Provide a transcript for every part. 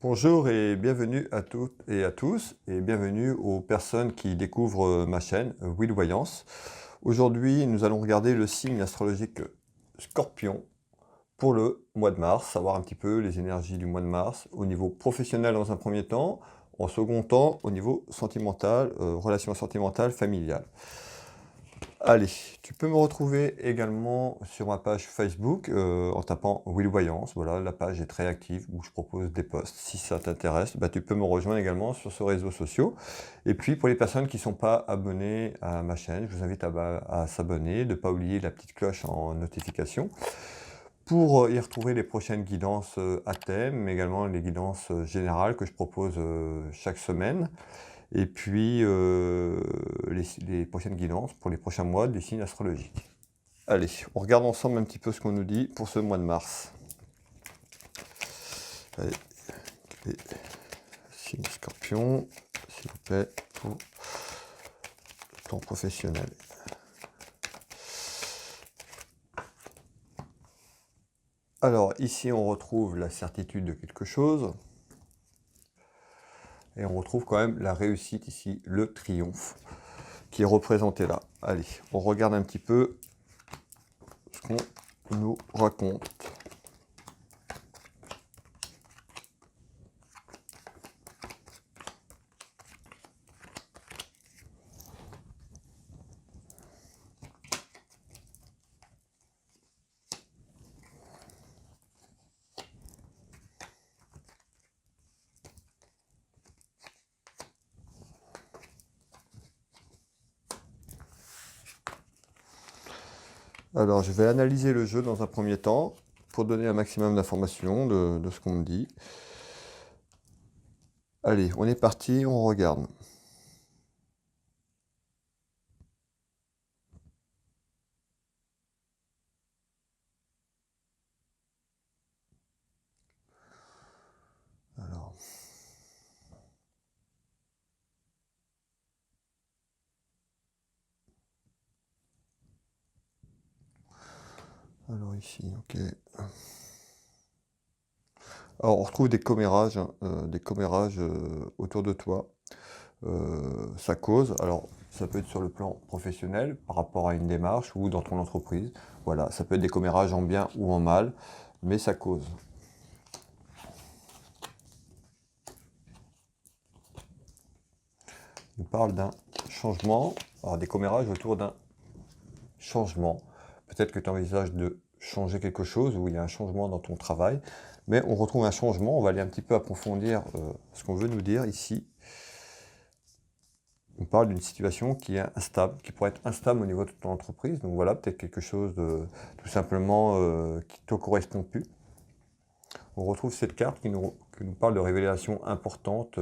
Bonjour et bienvenue à toutes et à tous et bienvenue aux personnes qui découvrent ma chaîne Will Voyance. Aujourd'hui, nous allons regarder le signe astrologique Scorpion pour le mois de mars, savoir un petit peu les énergies du mois de mars au niveau professionnel dans un premier temps, en second temps au niveau sentimental, relations sentimentales, familiales. Allez, tu peux me retrouver également sur ma page Facebook en tapant Will Voyance. Voilà, la page est très active où je propose des posts. Si ça t'intéresse, bah, tu peux me rejoindre également sur ce réseau social. Et puis pour les personnes qui ne sont pas abonnées à ma chaîne, je vous invite à s'abonner, de ne pas oublier la petite cloche en notification pour y retrouver les prochaines guidances à thème, mais également les guidances générales que je propose chaque semaine. Et puis les prochaines guidances pour les prochains mois des signes astrologiques. Allez, on regarde ensemble un petit peu ce qu'on nous dit pour ce mois de mars. Allez, les signes Scorpion, s'il vous plaît, pour le temps professionnel. Alors ici on retrouve la certitude de quelque chose. Et on retrouve quand même la réussite ici, le triomphe, qui est représenté là. Allez, on regarde un petit peu ce qu'on nous raconte. Alors, je vais analyser le jeu dans un premier temps pour donner un maximum d'informations de ce qu'on me dit. Allez, on est parti, on regarde. Alors ici, ok. Alors on retrouve des commérages, autour de toi. Ça cause, alors ça peut être sur le plan professionnel, par rapport à une démarche ou dans ton entreprise. Voilà, ça peut être des commérages en bien ou en mal, mais ça cause. On parle d'un changement, alors des commérages autour d'un changement. Peut-être que tu envisages de changer quelque chose ou il y a un changement dans ton travail, mais on retrouve un changement. On va aller un petit peu approfondir ce qu'on veut nous dire ici. On parle d'une situation qui est instable, qui pourrait être instable au niveau de ton entreprise. Donc voilà, peut-être quelque chose de tout simplement qui ne te correspond plus. On retrouve cette carte qui nous parle de révélations importantes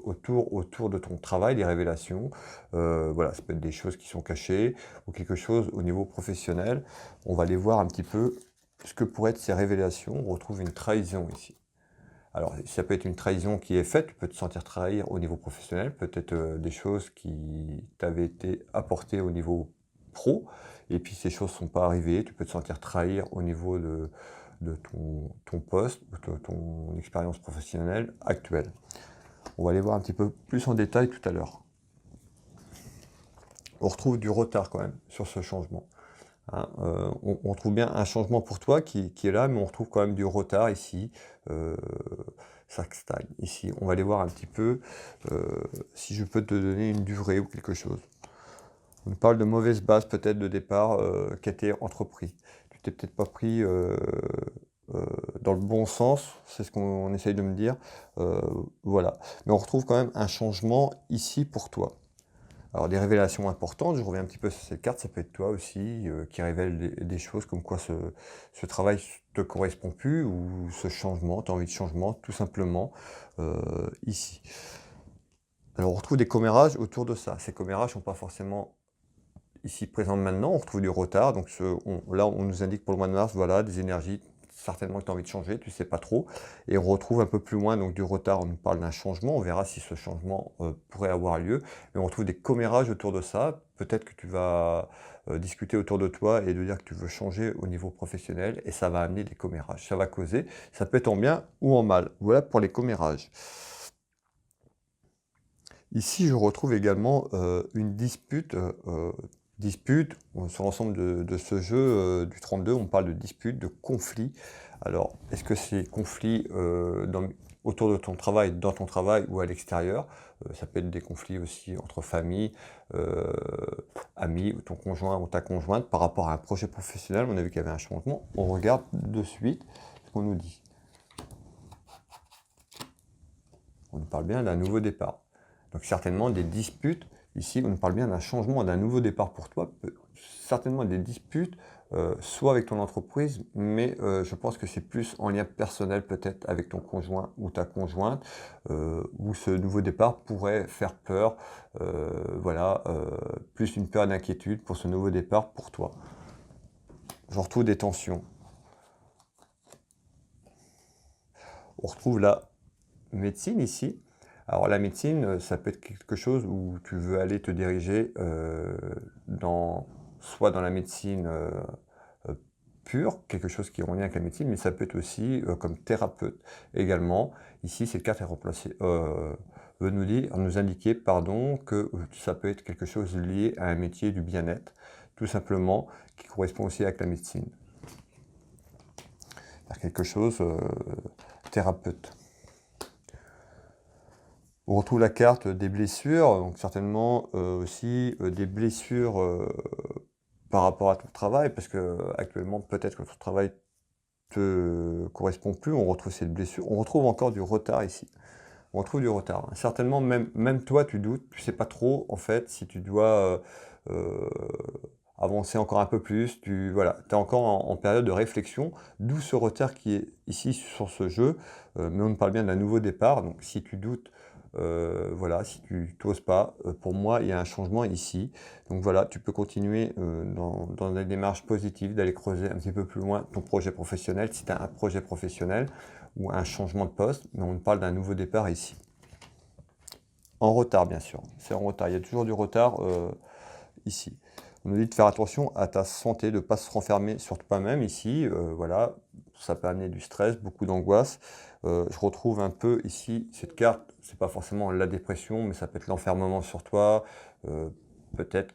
autour de ton travail, des révélations. Voilà, ça peut être des choses qui sont cachées ou quelque chose au niveau professionnel. On va aller voir un petit peu ce que pourraient être ces révélations. On retrouve une trahison ici. Alors, ça peut être une trahison qui est faite, tu peux te sentir trahir au niveau professionnel, peut-être des choses qui t'avaient été apportées au niveau pro, et puis ces choses ne sont pas arrivées, tu peux te sentir trahir au niveau de ton poste, de ton expérience professionnelle actuelle. On va aller voir un petit peu plus en détail tout à l'heure. On retrouve du retard quand même sur ce changement. Hein, on trouve bien un changement pour toi qui est là, mais on retrouve quand même du retard ici. Ça stagne ici. On va aller voir un petit peu si je peux te donner une durée ou quelque chose. On parle de mauvaise base peut-être de départ qui a été entrepris. Tu t'es peut-être pas pris dans le bon sens, c'est ce qu'on essaye de me dire. Voilà. Mais on retrouve quand même un changement ici pour toi. Alors des révélations importantes, je reviens un petit peu sur cette carte, ça peut être toi aussi qui révèle des choses comme quoi ce travail te correspond plus ou ce changement, tu as envie de changement tout simplement ici. Alors on retrouve des commérages autour de ça. Ces commérages ne sont pas forcément ici présents maintenant, on retrouve du retard, donc là on nous indique pour le mois de mars, voilà, des énergies certainement que tu as envie de changer, tu sais pas trop. Et on retrouve un peu plus loin donc du retard, on nous parle d'un changement, on verra si ce changement pourrait avoir lieu. Mais on retrouve des commérages autour de ça. Peut-être que tu vas discuter autour de toi et de dire que tu veux changer au niveau professionnel et ça va amener des commérages. Ça va causer, ça peut être en bien ou en mal. Voilà pour les commérages. Ici, je retrouve également une dispute. Sur l'ensemble de ce jeu du 32, on parle de dispute, de conflit. Alors, est-ce que c'est conflit autour de ton travail, dans ton travail ou à l'extérieur? Ça peut être des conflits aussi entre familles, amis, ou ton conjoint ou ta conjointe par rapport à un projet professionnel. On a vu qu'il y avait un changement. On regarde de suite ce qu'on nous dit. On nous parle bien d'un nouveau départ. Donc certainement des disputes, ici on nous parle bien d'un changement, d'un nouveau départ pour toi, certainement des disputes, soit avec ton entreprise, mais je pense que c'est plus en lien personnel peut-être avec ton conjoint ou ta conjointe, où ce nouveau départ pourrait faire peur, voilà, plus une peur d'inquiétude pour ce nouveau départ pour toi. Je retrouve des tensions. On retrouve la médecine ici. Alors la médecine, ça peut être quelque chose où tu veux aller te diriger soit dans la médecine pure, quelque chose qui est en lien avec la médecine, mais ça peut être aussi comme thérapeute également. Ici, cette carte est remplacée, veut nous indiquer pardon, que ça peut être quelque chose lié à un métier du bien-être, tout simplement, qui correspond aussi avec la médecine. Quelque chose thérapeute. On retrouve la carte des blessures, donc certainement aussi des blessures par rapport à ton travail, parce que actuellement peut-être que ton travail te correspond plus, on retrouve cette blessure, on retrouve encore du retard ici. On retrouve du retard. Certainement, même toi, tu doutes, tu sais pas trop, en fait, si tu dois avancer encore un peu plus, voilà, tu es encore en période de réflexion, d'où ce retard qui est ici sur ce jeu, mais on nous parle bien d'un nouveau départ, donc si tu doutes, voilà, si tu n'oses pas, pour moi, il y a un changement ici. Donc voilà, tu peux continuer dans des démarches positives, d'aller creuser un petit peu plus loin ton projet professionnel, si tu as un projet professionnel ou un changement de poste, mais on parle d'un nouveau départ ici. En retard, bien sûr, c'est en retard, il y a toujours du retard ici. On nous dit de faire attention à ta santé, de ne pas se renfermer sur toi-même ici, voilà, ça peut amener du stress, beaucoup d'angoisse. Je retrouve un peu ici, cette carte, c'est pas forcément la dépression, mais ça peut être l'enfermement sur toi, peut-être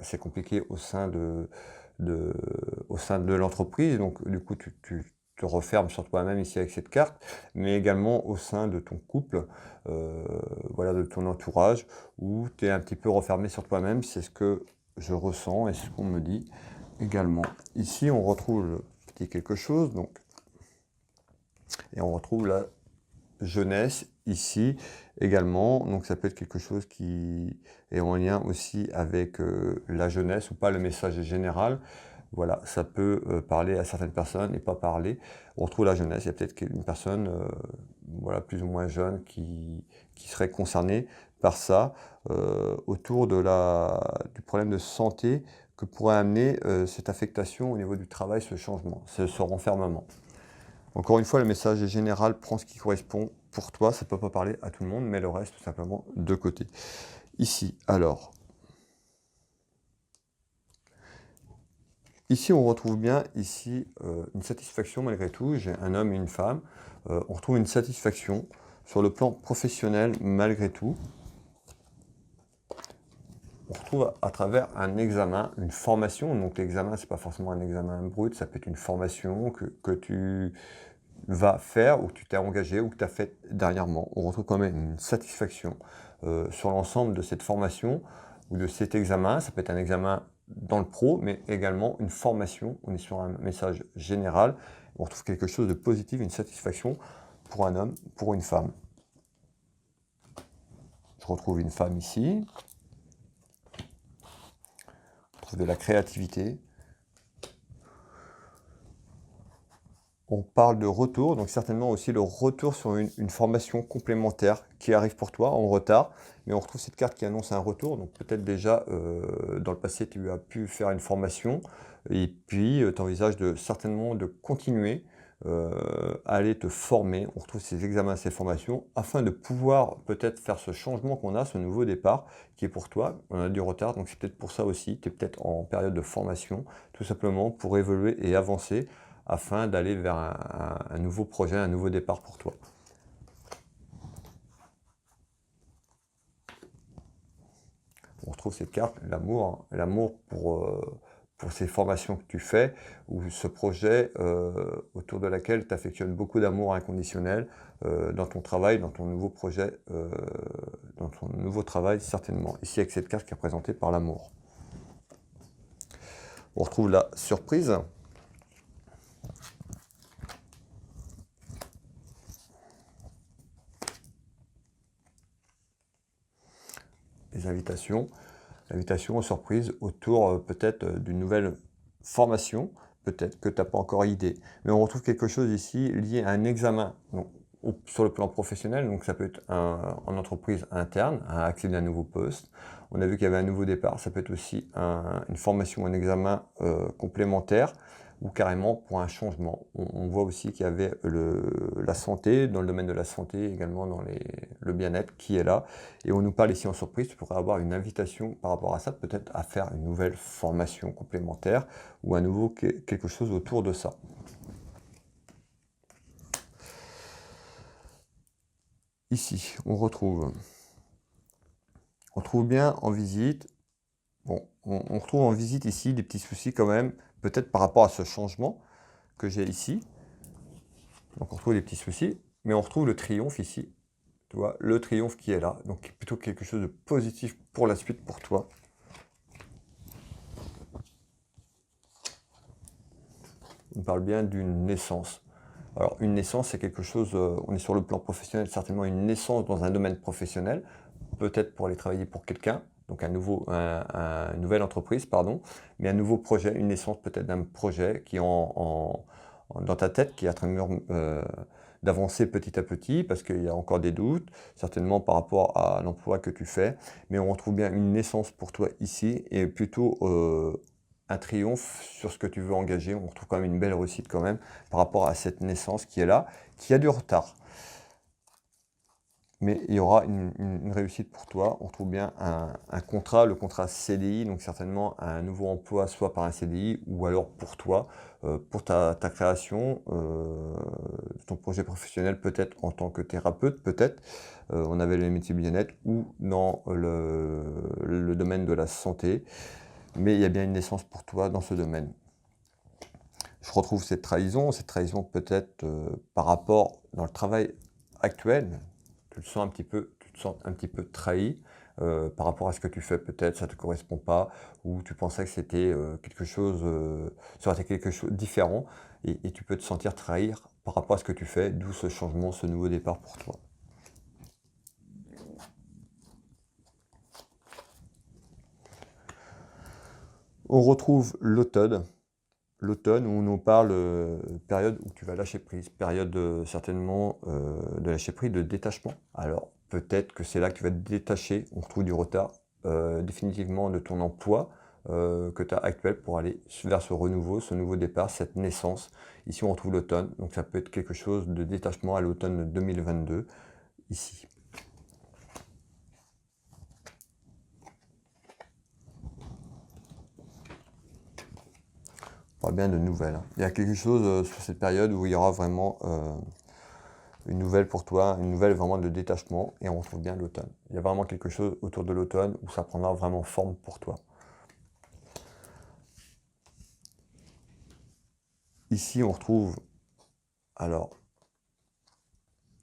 c'est compliqué au sein de l'entreprise, donc du coup tu te refermes sur toi-même ici avec cette carte, mais également au sein de ton couple, voilà, de ton entourage, où tu es un petit peu refermé sur toi-même, c'est ce que je ressens et ce qu'on me dit également. Ici, on retrouve le petit quelque chose, donc, et on retrouve la jeunesse ici également. Donc, ça peut être quelque chose qui est en lien aussi avec la jeunesse ou pas. Le message est général. Voilà, ça peut parler à certaines personnes et pas parler. On retrouve la jeunesse. Il y a peut-être une personne, voilà, plus ou moins jeune qui serait concernée par ça, autour du problème de santé que pourrait amener cette affectation au niveau du travail, ce changement, ce renfermement. Encore une fois, le message est général, prends ce qui correspond pour toi, ça ne peut pas parler à tout le monde, mais le reste, tout simplement, de côté. Ici, alors, ici, on retrouve bien ici une satisfaction malgré tout. J'ai un homme et une femme. On retrouve une satisfaction sur le plan professionnel malgré tout. On retrouve à travers un examen, une formation. Donc l'examen, c'est pas forcément un examen brut, ça peut être une formation que tu vas faire ou que tu t'es engagé ou que tu as fait dernièrement. On retrouve quand même une satisfaction sur l'ensemble de cette formation ou de cet examen. Ça peut être un examen dans le pro, mais également une formation. On est sur un message général. On retrouve quelque chose de positif, une satisfaction pour un homme, pour une femme. Je retrouve une femme ici. On retrouve de la créativité. On parle de retour, donc certainement aussi le retour sur une formation complémentaire qui arrive pour toi en retard. Mais on retrouve cette carte qui annonce un retour, donc peut-être déjà dans le passé tu as pu faire une formation et puis tu envisages certainement de continuer aller te former. On retrouve ces examens, ces formations, afin de pouvoir peut-être faire ce changement qu'on a, ce nouveau départ, qui est pour toi. On a du retard, donc c'est peut-être pour ça aussi. Tu es peut-être en période de formation, tout simplement pour évoluer et avancer, afin d'aller vers un nouveau projet, un nouveau départ pour toi. On retrouve cette carte, l'amour, hein, l'amour pour ces formations que tu fais, ou ce projet autour de laquelle tu affectionnes beaucoup d'amour inconditionnel dans ton travail, dans ton nouveau projet, dans ton nouveau travail certainement. Ici avec cette carte qui est représentée par l'amour. On retrouve la surprise. Les invitations. L'invitation aux surprises autour peut-être d'une nouvelle formation, peut-être que tu n'as pas encore idée. Mais on retrouve quelque chose ici lié à un examen donc, sur le plan professionnel, donc ça peut être en entreprise interne, à accéder à un nouveau poste. On a vu qu'il y avait un nouveau départ, ça peut être aussi une formation, un examen complémentaire, ou carrément pour un changement. On voit aussi qu'il y avait la santé, dans le domaine de la santé, également dans le bien-être qui est là. Et on nous parle ici en surprise, tu pourrais avoir une invitation par rapport à ça, peut-être à faire une nouvelle formation complémentaire ou à nouveau quelque chose autour de ça. Ici, on retrouve bien en visite. Bon, on retrouve en visite ici des petits soucis quand même, peut-être par rapport à ce changement que j'ai ici. Donc on retrouve des petits soucis, mais on retrouve le triomphe ici. Tu vois, le triomphe qui est là. Donc plutôt quelque chose de positif pour la suite pour toi. On parle bien d'une naissance. Alors une naissance, c'est quelque chose, on est sur le plan professionnel, certainement une naissance dans un domaine professionnel, peut-être pour aller travailler pour quelqu'un, donc une nouvelle entreprise, pardon, mais un nouveau projet, une naissance peut-être d'un projet qui est dans ta tête, qui est en train d'avancer petit à petit, parce qu'il y a encore des doutes, certainement par rapport à l'emploi que tu fais, mais on retrouve bien une naissance pour toi ici, et plutôt un triomphe sur ce que tu veux engager. On retrouve quand même une belle réussite quand même par rapport à cette naissance qui est là, qui a du retard. Mais il y aura une réussite pour toi. On trouve bien un contrat, le contrat CDI, donc certainement un nouveau emploi, soit par un CDI ou alors pour toi, pour ta création, ton projet professionnel, peut-être en tant que thérapeute, peut-être. On avait les métiers bien-être ou dans le domaine de la santé. Mais il y a bien une naissance pour toi dans ce domaine. Je retrouve cette trahison peut-être par rapport dans le travail actuel, tu te sens un petit peu trahi par rapport à ce que tu fais, peut-être ça ne te correspond pas, ou tu pensais que c'était quelque chose, ça aurait été quelque chose de différent, et tu peux te sentir trahir par rapport à ce que tu fais, d'où ce changement, ce nouveau départ pour toi. On retrouve l'automne. L'automne où on nous parle période où tu vas lâcher prise, période certainement de lâcher prise, de détachement. Alors peut-être que c'est là que tu vas te détacher, on retrouve du retard définitivement de ton emploi que tu as actuel pour aller vers ce renouveau, ce nouveau départ, cette naissance. Ici on retrouve l'automne, donc ça peut être quelque chose de détachement à l'automne 2022, ici. On parle bien de nouvelles, hein. Il y a quelque chose sur cette période où il y aura vraiment une nouvelle pour toi, une nouvelle vraiment de détachement, et on retrouve bien l'automne. Il y a vraiment quelque chose autour de l'automne où ça prendra vraiment forme pour toi. Ici, on retrouve alors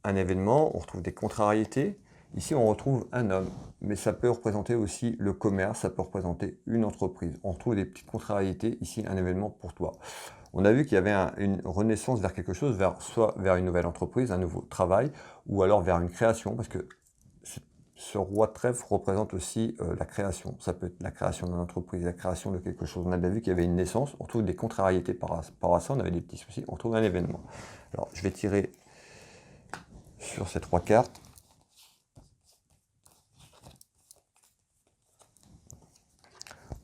un événement, on retrouve des contrariétés. Ici, on retrouve un homme, mais ça peut représenter aussi le commerce, ça peut représenter une entreprise. On retrouve des petites contrariétés, ici, un événement pour toi. On a vu qu'il y avait une renaissance vers quelque chose, soit vers une nouvelle entreprise, un nouveau travail, ou alors vers une création, parce que ce roi de trèfle représente aussi la création. Ça peut être la création d'une entreprise, la création de quelque chose. On a bien vu qu'il y avait une naissance, on trouve des contrariétés par rapport à ça, on avait des petits soucis, on trouve un événement. Alors, je vais tirer sur ces trois cartes.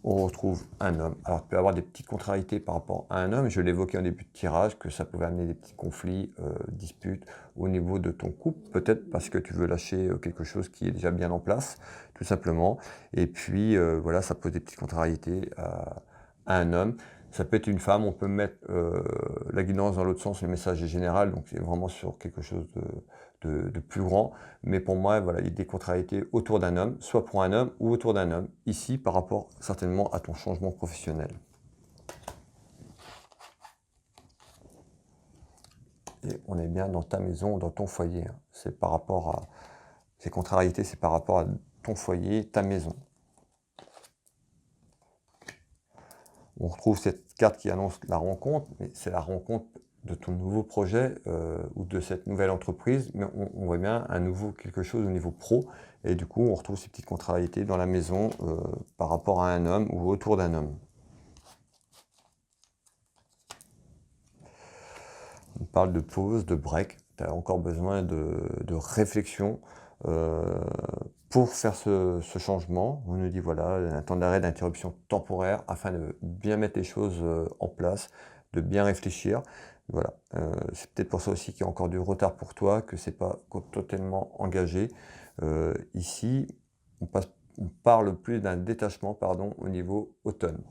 on retrouve un homme. Alors, il peut y avoir des petites contrariétés par rapport à un homme. Je l'évoquais en début de tirage, que ça pouvait amener des petits conflits, disputes au niveau de ton couple. Peut-être parce que tu veux lâcher quelque chose qui est déjà bien en place, tout simplement. Et puis, voilà, ça pose des petites contrariétés à un homme. Ça peut être une femme, on peut mettre la guidance dans l'autre sens, le message est général, donc c'est vraiment sur quelque chose de plus grand. Mais pour moi, voilà, il y a des contrariétés autour d'un homme, soit pour un homme ou autour d'un homme, ici par rapport certainement à ton changement professionnel. Et on est bien dans ta maison, dans ton foyer. Hein. C'est par rapport à ces contrariétés, c'est par rapport à ton foyer, ta maison. On retrouve cette carte qui annonce la rencontre, mais c'est la rencontre de ton nouveau projet ou de cette nouvelle entreprise, mais on voit bien un nouveau quelque chose au niveau pro, et du coup on retrouve ces petites contrariétés dans la maison par rapport à un homme ou autour d'un homme. On parle de pause, de break, tu as encore besoin de réflexion pour faire ce changement. On nous dit voilà, un temps d'arrêt, d'interruption temporaire afin de bien mettre les choses en place, de bien réfléchir. Voilà, c'est peut-être pour ça aussi qu'il y a encore du retard pour toi, que c'est pas totalement engagé. Ici, on parle plus d'un détachement, pardon, au niveau automne,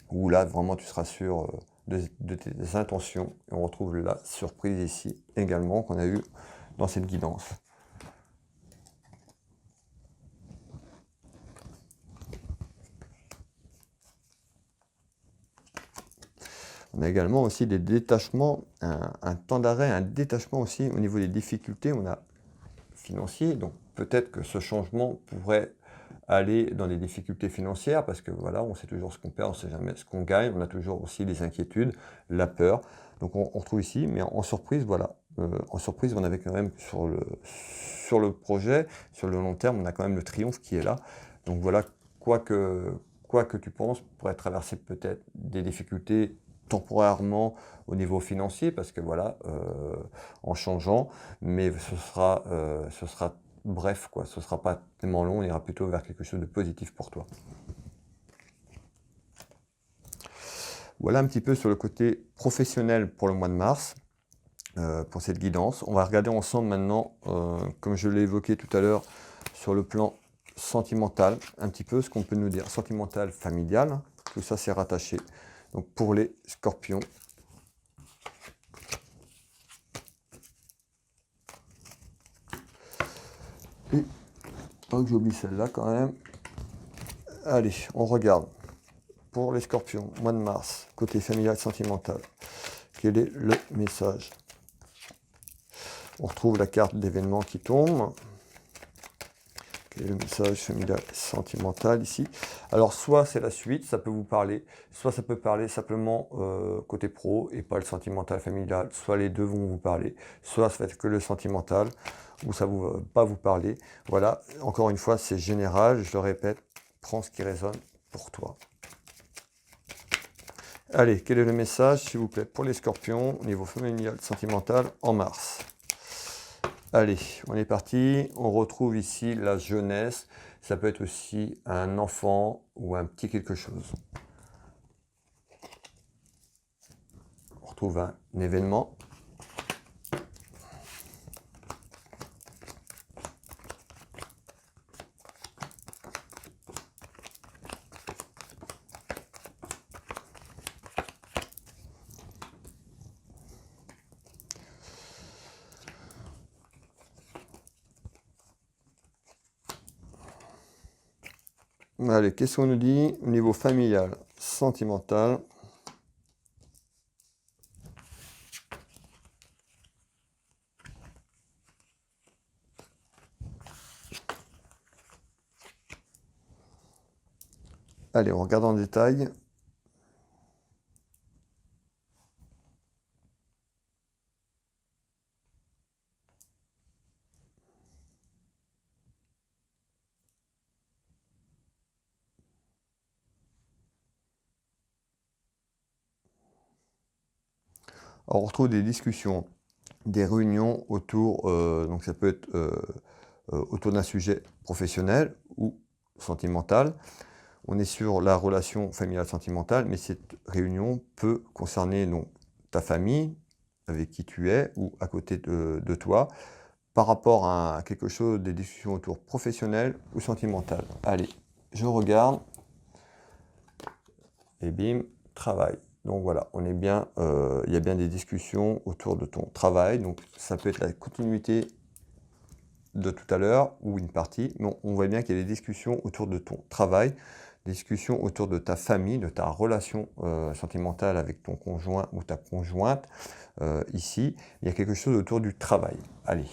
où là vraiment tu seras sûr de tes intentions. Et on retrouve la surprise ici également qu'on a eu dans cette guidance. On a également aussi des détachements, un temps d'arrêt, un détachement aussi au niveau des difficultés. On a financier, donc peut-être que ce changement pourrait aller dans des difficultés financières parce que voilà, on sait toujours ce qu'on perd, on ne sait jamais ce qu'on gagne, on a toujours aussi les inquiétudes, la peur. Donc on retrouve ici, mais en surprise, voilà. En surprise, on avait quand même sur le projet, sur le long terme, on a quand même le triomphe qui est là. Donc voilà, quoi que tu penses, pourrait traverser peut-être des difficultés temporairement au niveau financier, parce que voilà, en changeant, mais ce sera bref, quoi. Ce sera pas tellement long, on ira plutôt vers quelque chose de positif pour toi. Voilà un petit peu sur le côté professionnel pour le mois de mars, pour cette guidance. On va regarder ensemble maintenant, comme je l'ai évoqué tout à l'heure, sur le plan sentimental, un petit peu ce qu'on peut nous dire. Sentimental, familial, tout ça c'est rattaché. Donc pour les scorpions. Et pas que j'oublie celle-là quand même. Allez, on regarde. Pour les scorpions, mois de mars, côté familial sentimental. Quel est le message? On retrouve la carte d'événement qui tombe. Quel est le message familial sentimental ici? Alors, soit c'est la suite, ça peut vous parler, soit ça peut parler simplement côté pro et pas le sentimental familial, soit les deux vont vous parler, soit ça va être que le sentimental, ou ça ne va pas vous parler. Voilà, encore une fois, c'est général, je le répète, prends ce qui résonne pour toi. Allez, quel est le message, s'il vous plaît, pour les scorpions, au niveau familial, sentimental, en mars? Allez, on est parti. On retrouve ici la jeunesse. Ça peut être aussi un enfant ou un petit quelque chose. On retrouve un événement. Allez, qu'est-ce qu'on nous dit au niveau familial, sentimental? Allez, on regarde en détail. Alors, on retrouve des discussions, des réunions autour, donc ça peut être autour d'un sujet professionnel ou sentimental. On est sur la relation familiale sentimentale, mais cette réunion peut concerner donc ta famille, avec qui tu es, ou à côté de toi, par rapport à quelque chose, des discussions autour professionnelles ou sentimentales. Allez, je regarde, et bim, travail. Donc voilà, on est bien, il y a bien des discussions autour de ton travail, donc ça peut être la continuité de tout à l'heure, ou une partie, mais on voit bien qu'il y a des discussions autour de ton travail, des discussions autour de ta famille, de ta relation sentimentale avec ton conjoint ou ta conjointe. Ici, il y a quelque chose autour du travail. Allez.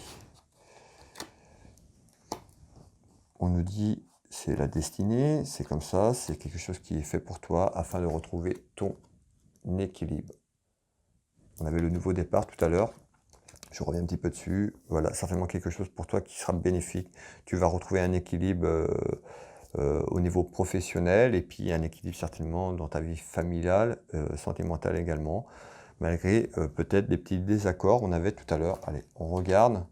On nous dit, c'est la destinée, c'est comme ça, c'est quelque chose qui est fait pour toi afin de retrouver ton équilibre. On avait le nouveau départ tout à l'heure. Je reviens un petit peu dessus. Voilà, certainement quelque chose pour toi qui sera bénéfique. Tu vas retrouver un équilibre au niveau professionnel et puis un équilibre certainement dans ta vie familiale, sentimentale également, malgré peut-être des petits désaccords. On avait tout à l'heure. Allez, on regarde.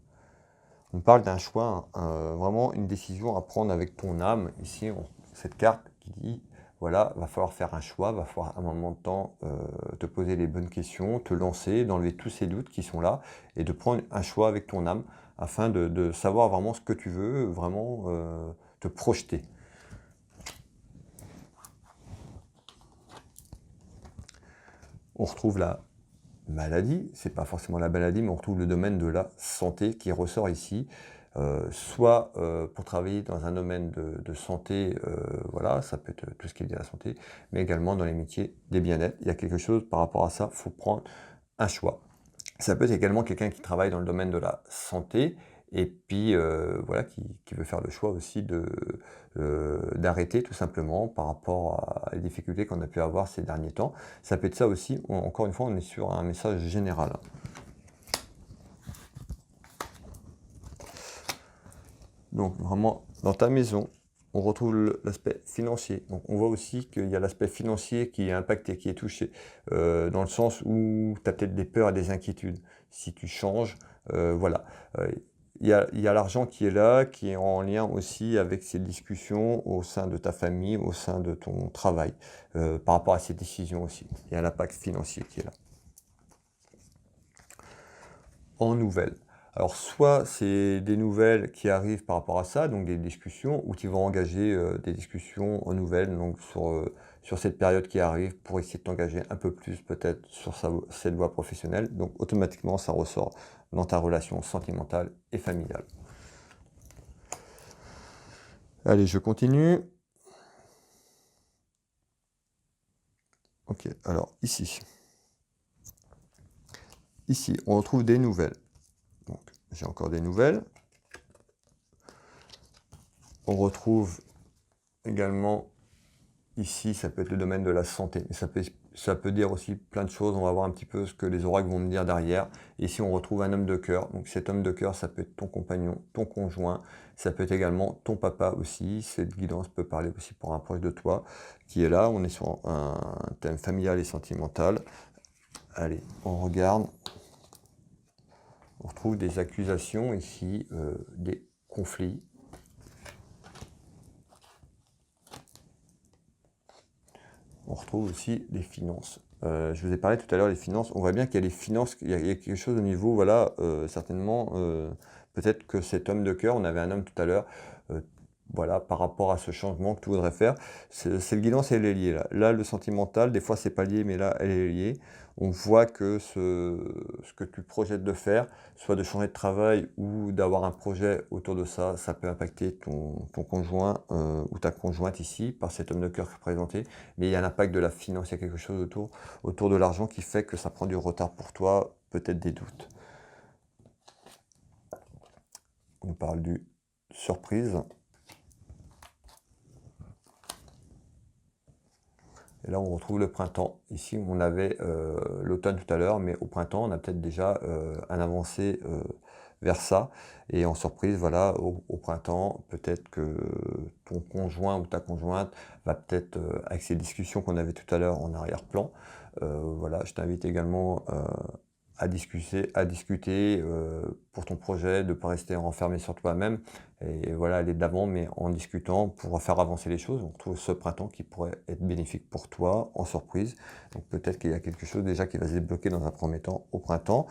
On parle d'un choix, vraiment une décision à prendre avec ton âme. Ici, cette carte qui dit, voilà, va falloir faire un choix, va falloir à un moment de temps te poser les bonnes questions, te lancer, d'enlever tous ces doutes qui sont là, et de prendre un choix avec ton âme, afin de savoir vraiment ce que tu veux, vraiment te projeter. On retrouve la maladie, c'est pas forcément la maladie, mais on retrouve le domaine de la santé qui ressort ici, soit pour travailler dans un domaine de santé, voilà, ça peut être tout ce qui est lié à la santé, mais également dans les métiers des bien-être. Il y a quelque chose par rapport à ça, il faut prendre un choix. Ça peut être également quelqu'un qui travaille dans le domaine de la santé et puis voilà, qui veut faire le choix aussi d'arrêter tout simplement par rapport à les difficultés qu'on a pu avoir ces derniers temps. Ça peut être ça aussi, encore une fois, on est sur un message général. Donc vraiment, dans ta maison, on retrouve l'aspect financier. Donc on voit aussi qu'il y a l'aspect financier qui est impacté, qui est touché, dans le sens où tu as peut-être des peurs et des inquiétudes. Si tu changes, voilà. Il y a l'argent qui est là, qui est en lien aussi avec ces discussions au sein de ta famille, au sein de ton travail, par rapport à ces décisions aussi. Il y a l'impact financier qui est là. En nouvelles. Alors soit c'est des nouvelles qui arrivent par rapport à ça, donc des discussions, ou qui vont engager des discussions en nouvelles, donc sur cette période qui arrive, pour essayer de t'engager un peu plus peut-être sur cette voie professionnelle. Donc automatiquement ça ressort dans ta relation sentimentale et familiale. Allez, je continue. Ok, alors ici. Ici, on retrouve des nouvelles. Donc, j'ai encore des nouvelles. On retrouve également, ici, ça peut être le domaine de la santé. Mais ça peut dire aussi plein de choses. On va voir un petit peu ce que les oracles vont me dire derrière. Ici, on retrouve un homme de cœur. Donc, cet homme de cœur, ça peut être ton compagnon, ton conjoint. Ça peut être également ton papa aussi. Cette guidance peut parler aussi pour un proche de toi qui est là. On est sur un thème familial et sentimental. Allez, on regarde. On retrouve des accusations ici, des conflits. On retrouve aussi les finances. Je vous ai parlé tout à l'heure des finances. On voit bien qu'il y a les finances, il y a quelque chose au niveau, voilà, certainement, peut-être que cet homme de cœur, on avait un homme tout à l'heure, voilà, par rapport à ce changement que tu voudrais faire, cette guidance, elle est liée là. Là, le sentimental, des fois, c'est pas lié, mais là, elle est liée. On voit que ce que tu projettes de faire, soit de changer de travail ou d'avoir un projet autour de ça, ça peut impacter ton conjoint ou ta conjointe ici, par cet homme de cœur représenté. Mais il y a l'impact de la finance, il y a quelque chose autour de l'argent qui fait que ça prend du retard pour toi, peut-être des doutes. On parle du surprise. Et là, on retrouve le printemps. Ici, on avait l'automne tout à l'heure, mais au printemps, on a peut-être déjà un avancé vers ça. Et en surprise, voilà, au printemps, peut-être que ton conjoint ou ta conjointe va peut-être, avec ces discussions qu'on avait tout à l'heure en arrière-plan, voilà, je t'invite également à discuter pour ton projet, de ne pas rester renfermé sur toi-même et voilà, aller de l'avant, mais en discutant pour faire avancer les choses. On retrouve ce printemps qui pourrait être bénéfique pour toi en surprise. Donc peut-être qu'il y a quelque chose déjà qui va se débloquer dans un premier temps au printemps,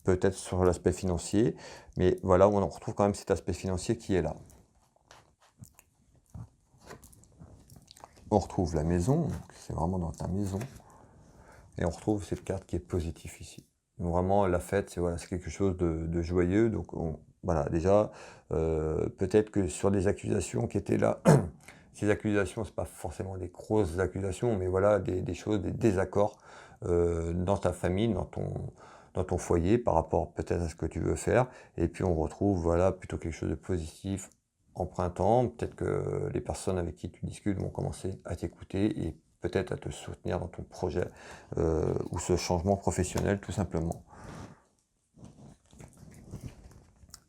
peut-être sur l'aspect financier, mais voilà, on retrouve quand même cet aspect financier qui est là. On retrouve la maison, c'est vraiment dans ta maison. Et on retrouve cette carte qui est positive ici. Donc vraiment, la fête, c'est voilà, c'est quelque chose de joyeux. Donc voilà, déjà, peut-être que sur des accusations qui étaient là, ces accusations, c'est pas forcément des grosses accusations, mais voilà, des choses, des désaccords dans ta famille, dans ton foyer, par rapport peut-être à ce que tu veux faire. Et puis on retrouve voilà, plutôt quelque chose de positif en printemps. Peut-être que les personnes avec qui tu discutes vont commencer à t'écouter et peut-être à te soutenir dans ton projet ou ce changement professionnel tout simplement.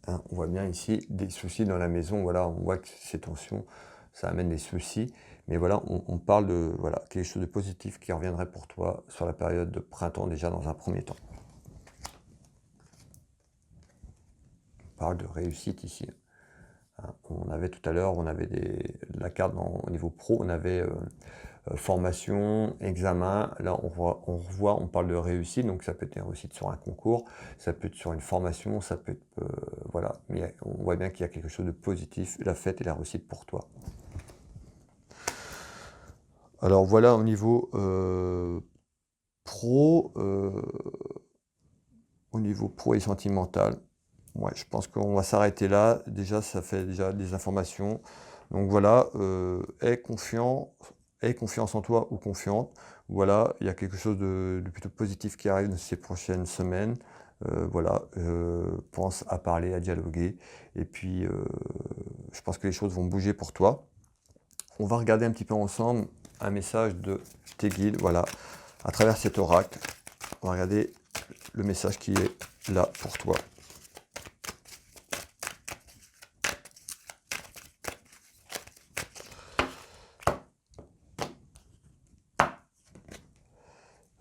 Hein, on voit bien ici des soucis dans la maison, voilà, on voit que ces tensions, ça amène des soucis, mais voilà, on parle de voilà, quelque chose de positif qui reviendrait pour toi sur la période de printemps déjà dans un premier temps. On parle de réussite ici. Hein, on avait tout à l'heure, on avait la carte au niveau pro, on avait formation, examen, là on parle de réussite, donc ça peut être une réussite sur un concours, ça peut être sur une formation, ça peut être, voilà, mais on voit bien qu'il y a quelque chose de positif, la fête et la réussite pour toi. Alors voilà au niveau pro, et sentimental, ouais, je pense qu'on va s'arrêter là, déjà ça fait déjà des informations, donc voilà, aie confiance en toi ou confiante. Voilà, il y a quelque chose de plutôt positif qui arrive dans ces prochaines semaines. Voilà, pense à parler, à dialoguer. Et puis, je pense que les choses vont bouger pour toi. On va regarder un petit peu ensemble un message de tes guides. Voilà, à travers cet oracle, on va regarder le message qui est là pour toi.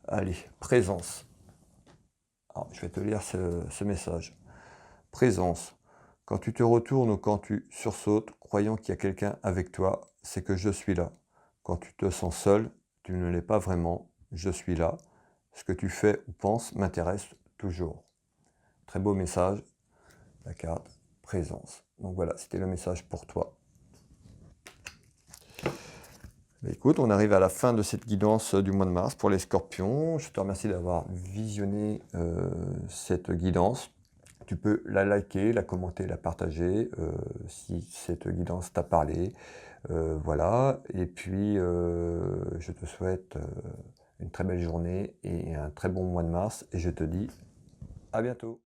Allez, présence. Alors, je vais te lire ce message. Présence. Quand tu te retournes ou quand tu sursautes, croyant qu'il y a quelqu'un avec toi, c'est que je suis là. Quand tu te sens seul, tu ne l'es pas vraiment, je suis là. Ce que tu fais ou penses m'intéresse toujours. Très beau message, la carte présence. Donc voilà, c'était le message pour toi. Écoute, on arrive à la fin de cette guidance du mois de mars pour les scorpions. Je te remercie d'avoir visionné cette guidance. Tu peux la liker, la commenter, la partager si cette guidance t'a parlé. Voilà, et puis je te souhaite une très belle journée et un très bon mois de mars et je te dis à bientôt.